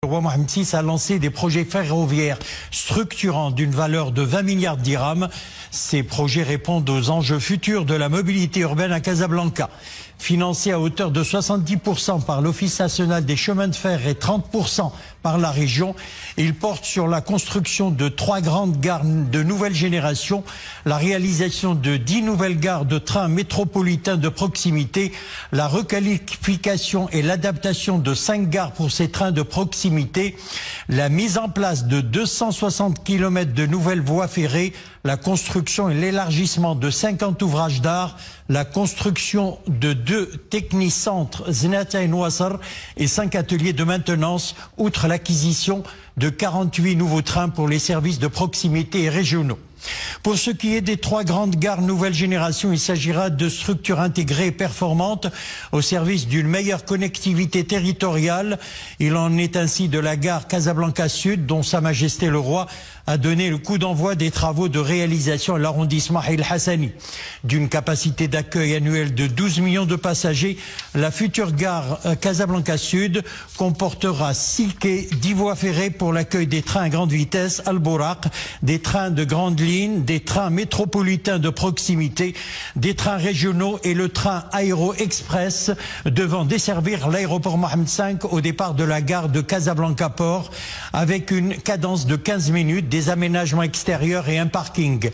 Le roi Mohamed VI a lancé des projets ferroviaires structurants d'une valeur de 20 milliards de dirhams. Ces projets répondent aux enjeux futurs de la mobilité urbaine à Casablanca. Financés à hauteur de 70% par l'Office national des chemins de fer et 30% par la région, ils portent sur la construction de 3 grandes gares de nouvelle génération, la réalisation de 10 nouvelles gares de trains métropolitains de proximité, la requalification et l'adaptation de 5 gares pour ces trains de proximité, la mise en place de 260 km de nouvelles voies ferrées, la construction et l'élargissement de 50 ouvrages d'art, la construction de 2 technicentres Zenata Wasser et 5 ateliers de maintenance, outre l'acquisition de 48 nouveaux trains pour les services de proximité et régionaux. Pour ce qui est des 3 grandes gares nouvelle génération, il s'agira de structures intégrées et performantes au service d'une meilleure connectivité territoriale. Il en est ainsi de la gare Casablanca Sud, dont Sa Majesté le Roi a donné le coup d'envoi des travaux de réalisation à l'arrondissement El Hassani. D'une capacité d'accueil annuelle de 12 millions de passagers, la future gare Casablanca Sud comportera 6 quais, 10 voies ferrées pour l'accueil des trains à grande vitesse Al-Bouraq, des trains de grande ligne, des trains métropolitains de proximité, des trains régionaux et le train Aéro Express devant desservir l'aéroport Mohamed V au départ de la gare de Casablanca Port avec une cadence de 15 minutes, des aménagements extérieurs et un parking.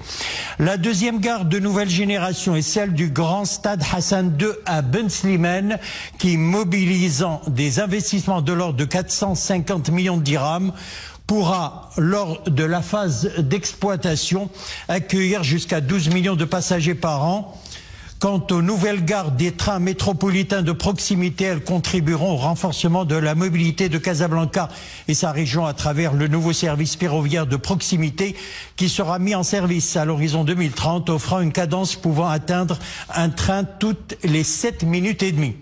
La deuxième gare de nouvelle génération est celle du grand stade Hassan II à Ben Slimane qui, mobilisant des investissements de l'ordre de 450 millions de dirhams, pourra, lors de la phase d'exploitation, accueillir jusqu'à 12 millions de passagers par an. Quant aux nouvelles gares des trains métropolitains de proximité, elles contribueront au renforcement de la mobilité de Casablanca et sa région à travers le nouveau service ferroviaire de proximité qui sera mis en service à l'horizon 2030, offrant une cadence pouvant atteindre un train toutes les 7 minutes et demie.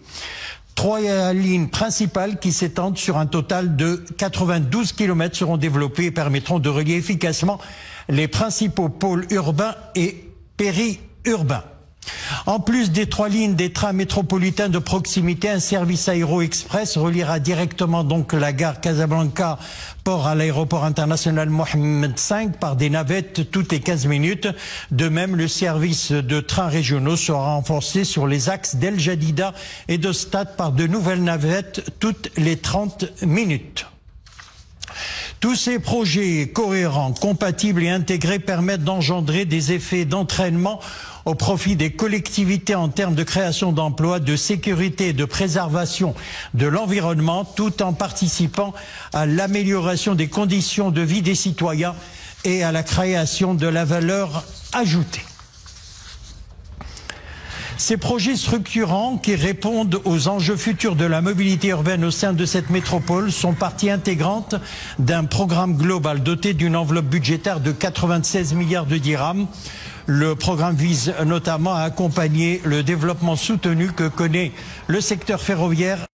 3 lignes principales qui s'étendent sur un total de 92 km seront développées et permettront de relier efficacement les principaux pôles urbains et périurbains. En plus des 3 lignes des trains métropolitains de proximité, un service Aéro Express reliera directement donc la gare Casablanca Port à l'aéroport international Mohamed V par des navettes toutes les 15 minutes. De même, le service de trains régionaux sera renforcé sur les axes d'El Jadida et de Stade par de nouvelles navettes toutes les 30 minutes. Tous ces projets cohérents, compatibles et intégrés permettent d'engendrer des effets d'entraînement au profit des collectivités en termes de création d'emplois, de sécurité et de préservation de l'environnement, tout en participant à l'amélioration des conditions de vie des citoyens et à la création de la valeur ajoutée. Ces projets structurants qui répondent aux enjeux futurs de la mobilité urbaine au sein de cette métropole sont partie intégrante d'un programme global doté d'une enveloppe budgétaire de 96 milliards de dirhams. Le programme vise notamment à accompagner le développement soutenu que connaît le secteur ferroviaire